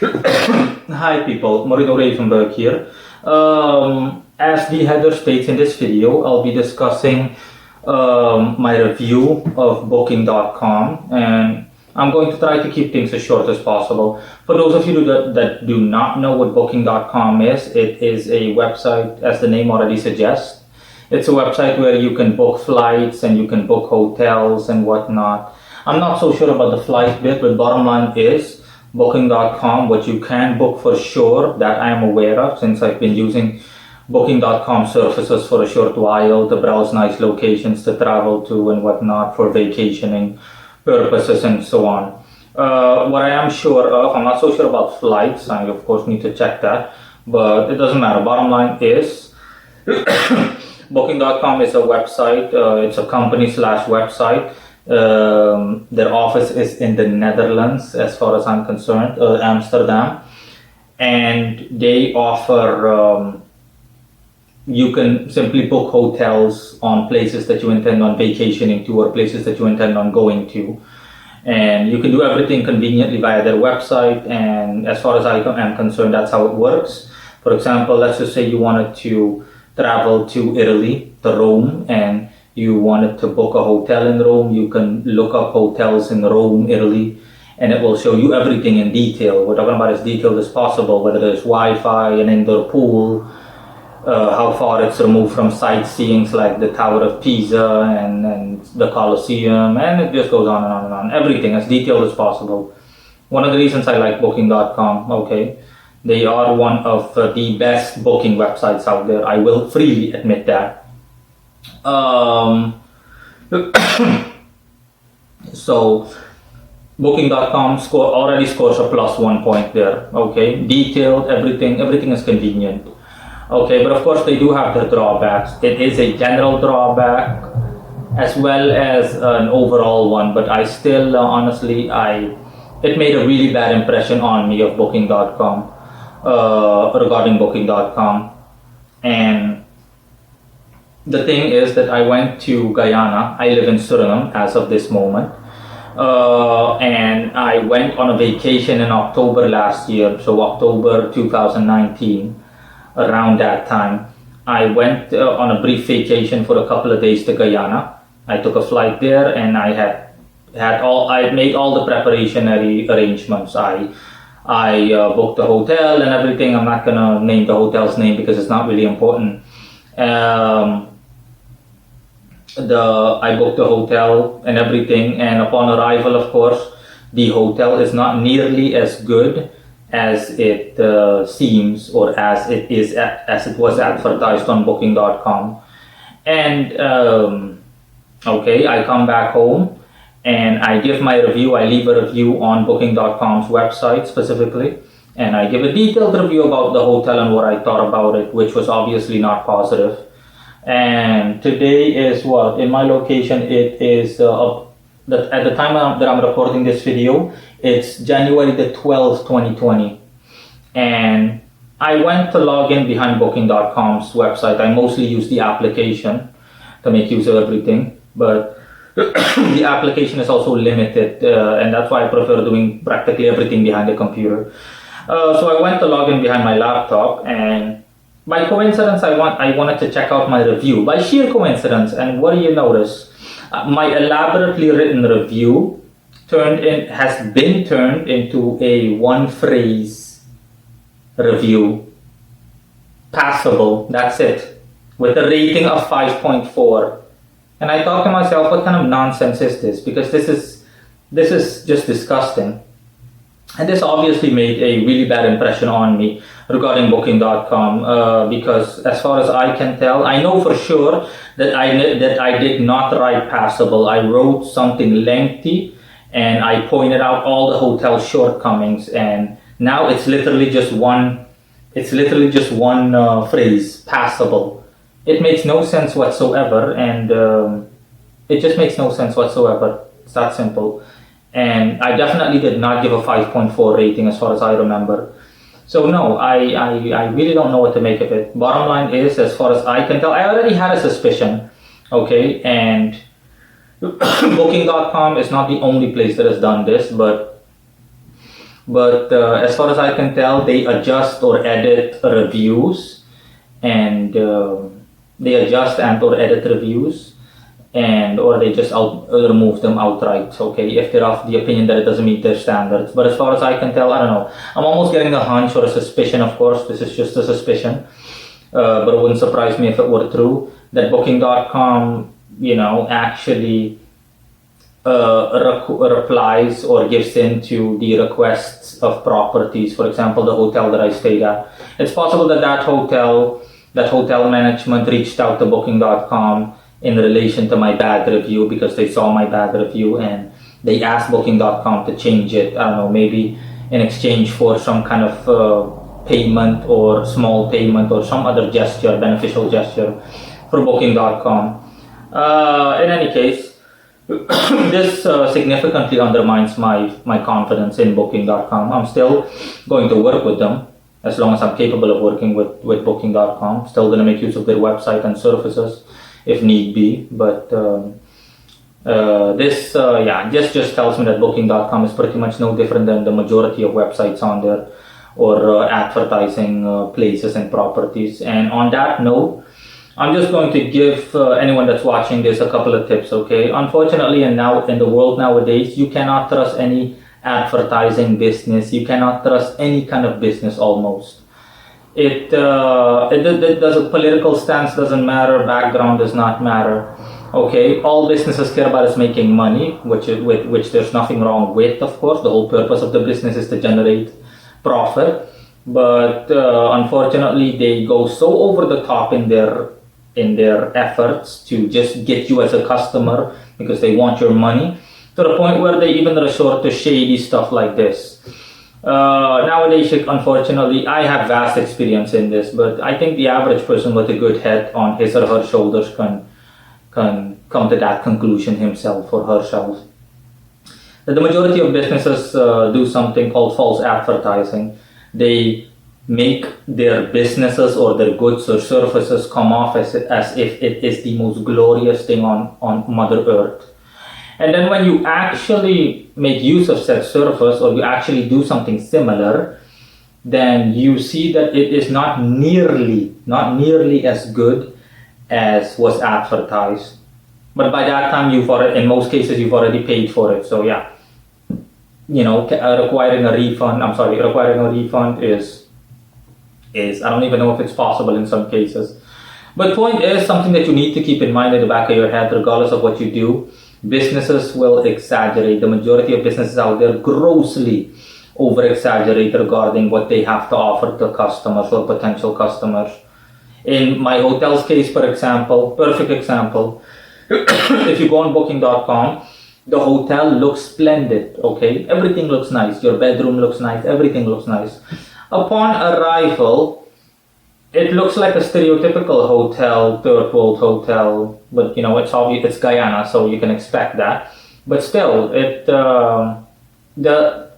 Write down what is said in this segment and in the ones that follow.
Hi people, Morino Ravenberg here. As the header states in this video, I'll be discussing my review of Booking.com, and I'm going to try to keep things as short as possible. For those of you that do not know what Booking.com is, it is a website, as the name already suggests. It's a website where you can book flights and you can book hotels and whatnot. I'm not so sure about the flight bit, but bottom line is Booking.com, what you can book for sure that I am aware of, since I've been using Booking.com services for a short while to browse nice locations to travel to and whatnot for vacationing purposes and so on. What I am sure of, I'm not so sure about flights. I of course need to check that, but it doesn't matter. Bottom line is Booking.com is a website. It's a company/website. Their office is in the Netherlands, as far as I'm concerned, Amsterdam, and they offer. You can simply book hotels on places that you intend on vacationing to or places that you intend on going to. And you can do everything conveniently via their website. And as far as I am concerned, that's how it works. For example, let's just say you wanted to travel to Italy, to Rome, and you wanted to book a hotel in Rome. You can look up hotels in Rome, Italy, and it will show you everything in detail. We're talking about as detailed as possible, whether there's Wi-Fi, an indoor pool, how far it's removed from sightseeings like the Tower of Pisa and the Colosseum, and it just goes on and on and on. Everything as detailed as possible. One of the reasons I like Booking.com, okay, they are one of the best booking websites out there. I will freely admit that. So Booking.com already scores a +1 point there. Okay, detailed, everything is convenient. Okay, but of course they do have their drawbacks. It is a general drawback as well as an overall one, but I still honestly it made a really bad impression on me of Booking.com, regarding Booking.com. And the thing is that I went to Guyana. I live in Suriname as of this moment, and I went on a vacation in October last year, so October 2019. Around that time, I went on a brief vacation for a couple of days to Guyana. I took a flight there, and I made all the preparationary arrangements. I booked the hotel and everything. I'm not gonna name the hotel's name because it's not really important. I booked the hotel and everything, and upon arrival, of course, the hotel is not nearly as good as it seems, or as it was advertised on Booking.com. And okay, I come back home and I give my review. I leave a review on Booking.com's website specifically, and I give a detailed review about the hotel and what I thought about it, which was obviously not positive. And today is what, in my location, it is at the time that I'm recording this video, it's January the 12th, 2020. And I went to log in behind Booking.com's website. I mostly use the application to make use of everything, but the application is also limited, and that's why I prefer doing practically everything behind the computer. So I went to log in behind my laptop, and by coincidence, I wanted to check out my review. By sheer coincidence, and what do you notice? My elaborately written review has been turned into a one-phrase review. Passable, that's it. With a rating of 5.4. And I thought to myself, what kind of nonsense is this? Because this is just disgusting. And this obviously made a really bad impression on me regarding Booking.com, because as far as I can tell, I know for sure that I did not write passable. I wrote something lengthy, and I pointed out all the hotel shortcomings, and now it's literally just one phrase, passable. It makes no sense whatsoever, and it just makes no sense whatsoever. It's that simple. And I definitely did not give a 5.4 rating as far as I remember. So no, I really don't know what to make of it. Bottom line is, as far as I can tell, I already had a suspicion, okay, and Booking.com is not the only place that has done this, but But as far as I can tell, they adjust or edit reviews, and they adjust and or edit reviews, and or they just remove them outright. Okay, if they're of the opinion that it doesn't meet their standards. But as far as I can tell, I don't know. I'm almost getting a hunch or a suspicion. Of course, this is just a suspicion, but it wouldn't surprise me if it were true that Booking.com, actually replies or gives in to the requests of properties. For example, the hotel that I stayed at. It's possible that hotel management reached out to Booking.com in relation to my bad review because they saw my bad review and they asked Booking.com to change it. I don't know, maybe in exchange for some kind of payment or small payment or some other gesture, beneficial gesture for Booking.com. In any case, this significantly undermines my confidence in Booking.com. I'm still going to work with them as long as I'm capable of working with Booking.com. Still going to make use of their website and services if need be. But this just tells me that Booking.com is pretty much no different than the majority of websites on there or advertising places and properties. And on that note, I'm just going to give anyone that's watching this a couple of tips, okay? Unfortunately, in the world nowadays, you cannot trust any advertising business. You cannot trust any kind of business almost. It does a political stance doesn't matter, background does not matter. Okay, all businesses care about is making money, which there's nothing wrong with, of course. The whole purpose of the business is to generate profit. But unfortunately, they go so over the top in their efforts to just get you as a customer because they want your money, to the point where they even resort to shady stuff like this. Nowadays, unfortunately, I have vast experience in this, but I think the average person with a good head on his or her shoulders can come to that conclusion himself or herself. That the majority of businesses do something called false advertising. They make their businesses or their goods or services come off as if it is the most glorious thing on Mother Earth. And then when you actually make use of said service or you actually do something similar, then you see that it is not nearly as good as was advertised. But by that time, in most cases, you've already paid for it. So yeah, requiring a refund is I don't even know if it's possible in some cases. But point is, something that you need to keep in mind in the back of your head, regardless of what you do, businesses will exaggerate. The majority of businesses out there grossly over-exaggerate regarding what they have to offer to customers or potential customers. In my hotel's case, for example, perfect example, if you go on Booking.com, the hotel looks splendid, okay? Everything looks nice. Your bedroom looks nice. Everything looks nice. Upon arrival, it looks like a stereotypical hotel, third world hotel, but it's obvious it's Guyana, so you can expect that. But still,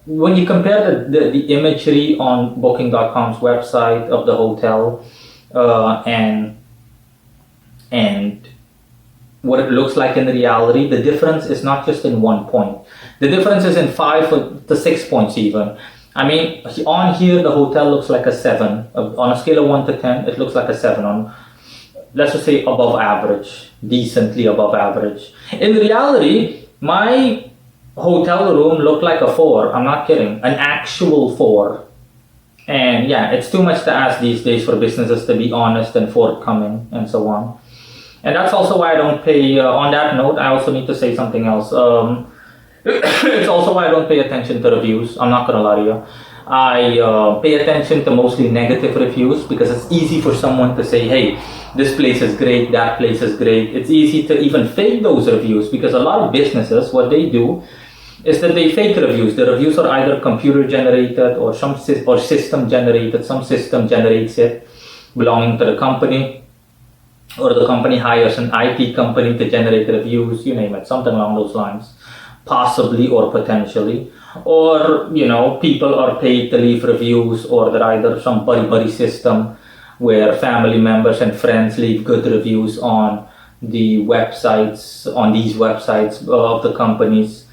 when you compare the imagery on Booking.com's website of the hotel and what it looks like in reality, the difference is not just in 1 point. The difference is in 5 to 6 points even. I mean, on here, the hotel looks like a 7. On a scale of 1 to 10, it looks like a 7. On, let's just say, above average, decently above average. In reality, my hotel room looked like a 4. I'm not kidding. An actual 4. And yeah, it's too much to ask these days for businesses to be honest and forthcoming and so on. And that's also why I don't pay, on that note, I also need to say something else. It's also why I don't pay attention to reviews. I'm not gonna lie to you. I pay attention to mostly negative reviews because it's easy for someone to say, hey, this place is great, that place is great. It's easy to even fake those reviews because a lot of businesses, what they do is that they fake reviews. The reviews are either computer generated or system generated. Some system generates it belonging to the company, or the company hires an IT company to generate reviews, you name it, something along those lines. Possibly or potentially, or people are paid to leave reviews, or they're either some buddy system where family members and friends leave good reviews on these websites of the companies.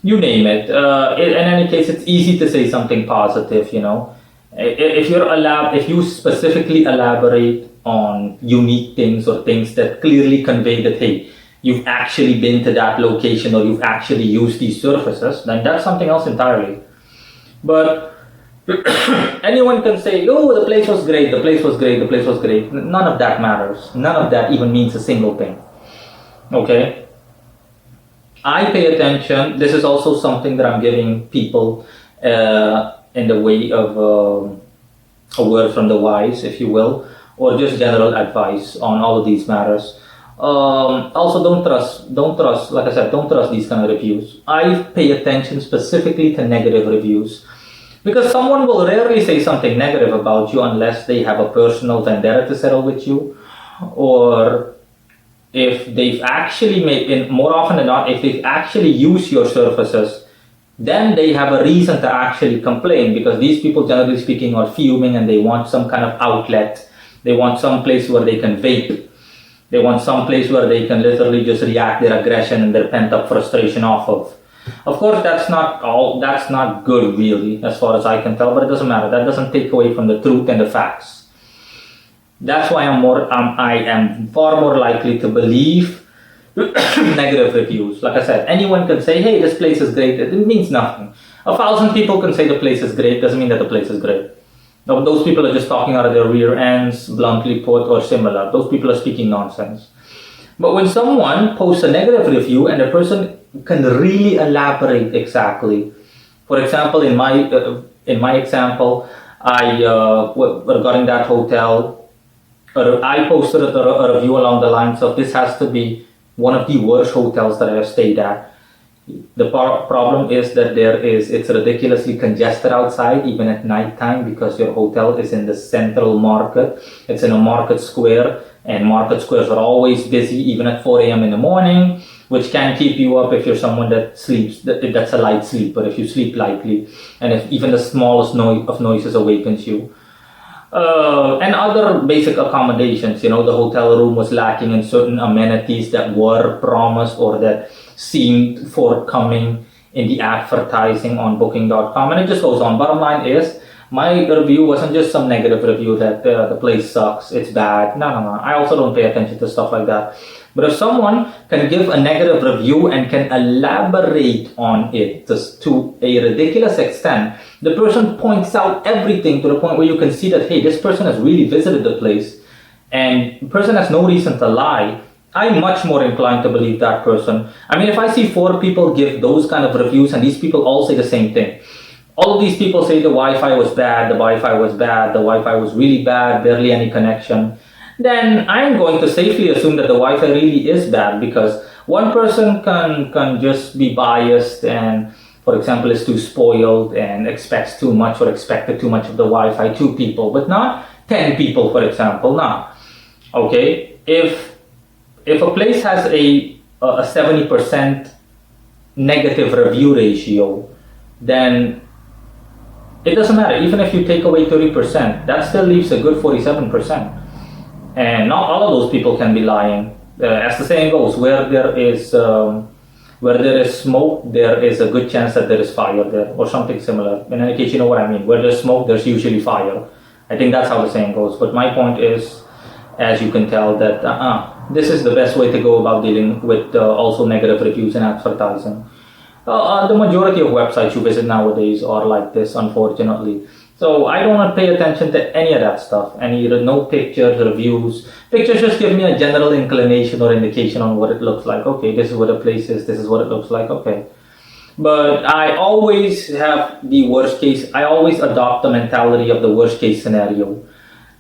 you name it. In any case, it's easy to say something positive. If you specifically elaborate on unique things or things that clearly convey that, hey, you've actually been to that location or you've actually used these surfaces, then that's something else entirely. But anyone can say, oh, the place was great, the place was great, the place was great. None of that matters. None of that even means a single thing. Okay? I pay attention. This is also something that I'm giving people in the way of a word from the wise, if you will, or just general advice on all of these matters. Also, don't trust, like I said, don't trust these kind of reviews. I pay attention specifically to negative reviews because someone will rarely say something negative about you unless they have a personal vendetta to settle with you, or if they've actually made, more often than not, if they've actually used your services, then they have a reason to actually complain, because these people, generally speaking, are fuming and they want some kind of outlet. They want some place where they can vape. They want some place where they can literally just react their aggression and their pent-up frustration off of. Of course, that's not good, really, as far as I can tell, but it doesn't matter. That doesn't take away from the truth and the facts. That's why I am far more likely to believe negative reviews. Like I said, anyone can say, hey, this place is great. It means nothing. 1,000 people can say the place is great. Doesn't mean that the place is great. No, those people are just talking out of their rear ends, bluntly put, or similar. Those people are speaking nonsense. But when someone posts a negative review and the person can really elaborate exactly, for example, in my example, regarding that hotel, I posted a review along the lines of, this has to be one of the worst hotels that I have stayed at. The problem is that it's ridiculously congested outside, even at nighttime, because your hotel is in the central market. It's in a market square, and market squares are always busy, even at 4 a.m. in the morning, which can keep you up if you're someone that sleeps, that's a light sleeper, if you sleep lightly, and if even the smallest of noises awakens you. And other basic accommodations, the hotel room was lacking in certain amenities that were promised or that seemed forthcoming in the advertising on Booking.com, and it just goes on. Bottom line is, my review wasn't just some negative review that the place sucks, it's bad. No. I also don't pay attention to stuff like that. But if someone can give a negative review and can elaborate on it to a ridiculous extent, the person points out everything to the point where you can see that, hey, this person has really visited the place, and the person has no reason to lie, I'm much more inclined to believe that person. I mean, if I see 4 people give those kind of reviews and these people all say the same thing, all of these people say the Wi-Fi was bad, the Wi-Fi was really bad, barely any connection, then I'm going to safely assume that the Wi-Fi really is bad, because one person can just be biased and, for example, is too spoiled and expects too much or expected too much of the Wi-Fi, 2 people, but not 10 people, for example. Now, okay, if a place has a 70% negative review ratio, then it doesn't matter. Even if you take away 30%, that still leaves a good 47%. And not all of those people can be lying. As the saying goes, where there is smoke, there is a good chance that there is fire there, or something similar. In any case, you know what I mean. Where there's smoke, there's usually fire. I think that's how the saying goes. But my point is, as you can tell, that this is the best way to go about dealing with also negative reviews and advertising. The majority of websites you visit nowadays are like this, unfortunately. So I don't want to pay attention to any of that stuff. No pictures, reviews. Pictures just give me a general inclination or indication on what it looks like. Okay, this is what a place is. This is what it looks like. Okay. But I always have the worst case. I always adopt the mentality of the worst case scenario.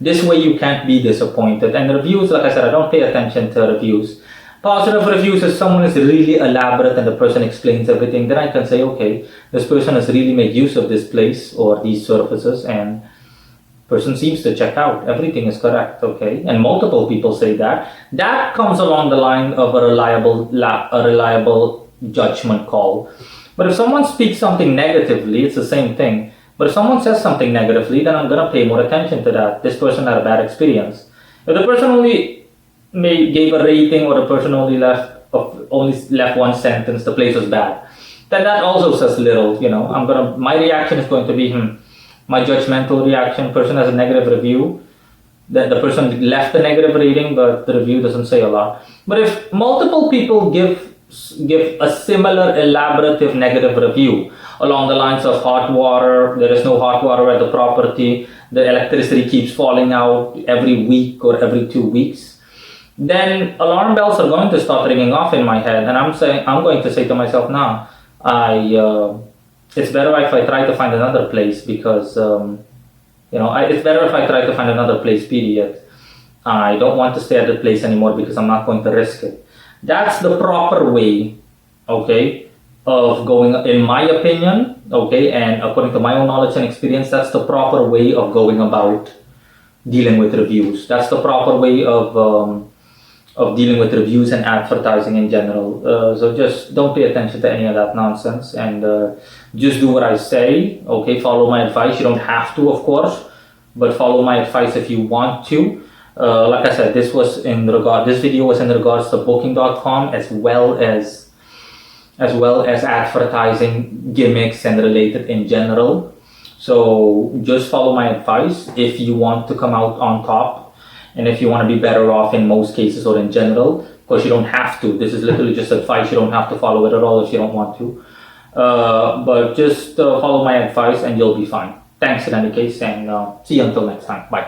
This way you can't be disappointed. And reviews, like I said, I don't pay attention to reviews. Positive reviews, if someone is really elaborate and the person explains everything, then I can say, okay, this person has really made use of this place or these services, and person seems to check out. Everything is correct, okay? And multiple people say that. That comes along the line of a reliable judgment call. But if someone speaks something negatively, it's the same thing. But if someone says something negatively, then I'm going to pay more attention to that. This person had a bad experience. If the person only gave a rating, or the person only left one sentence, the place was bad, then that also says little. My reaction is going to be my judgmental reaction. Person has a negative review, that the person left a negative rating, but the review doesn't say a lot. But if multiple people give a similar elaborative negative review along the lines of hot water, there is no hot water at the property, the electricity keeps falling out every week or every 2 weeks, then alarm bells are going to start ringing off in my head, and I'm going to say to myself, nah, it's better if I try to find another place, because it's better if I try to find another place, period. I don't want to stay at the place anymore because I'm not going to risk it. That's the proper way, okay, of going, in my opinion, okay, and according to my own knowledge and experience, that's the proper way of going about dealing with reviews. That's the proper way of dealing with reviews and advertising in general. So just don't pay attention to any of that nonsense, and just do what I say, okay? Follow my advice. You don't have to, of course, but follow my advice if you want to. Like I said, this video was in regards to Booking.com, as well as advertising gimmicks and related in general. So just follow my advice if you want to come out on top, and if you want to be better off in most cases or in general. Of course, you don't have to. This is literally just advice. You don't have to follow it at all if you don't want to. But just follow my advice and you'll be fine. Thanks in any case, and see you until next time. Bye.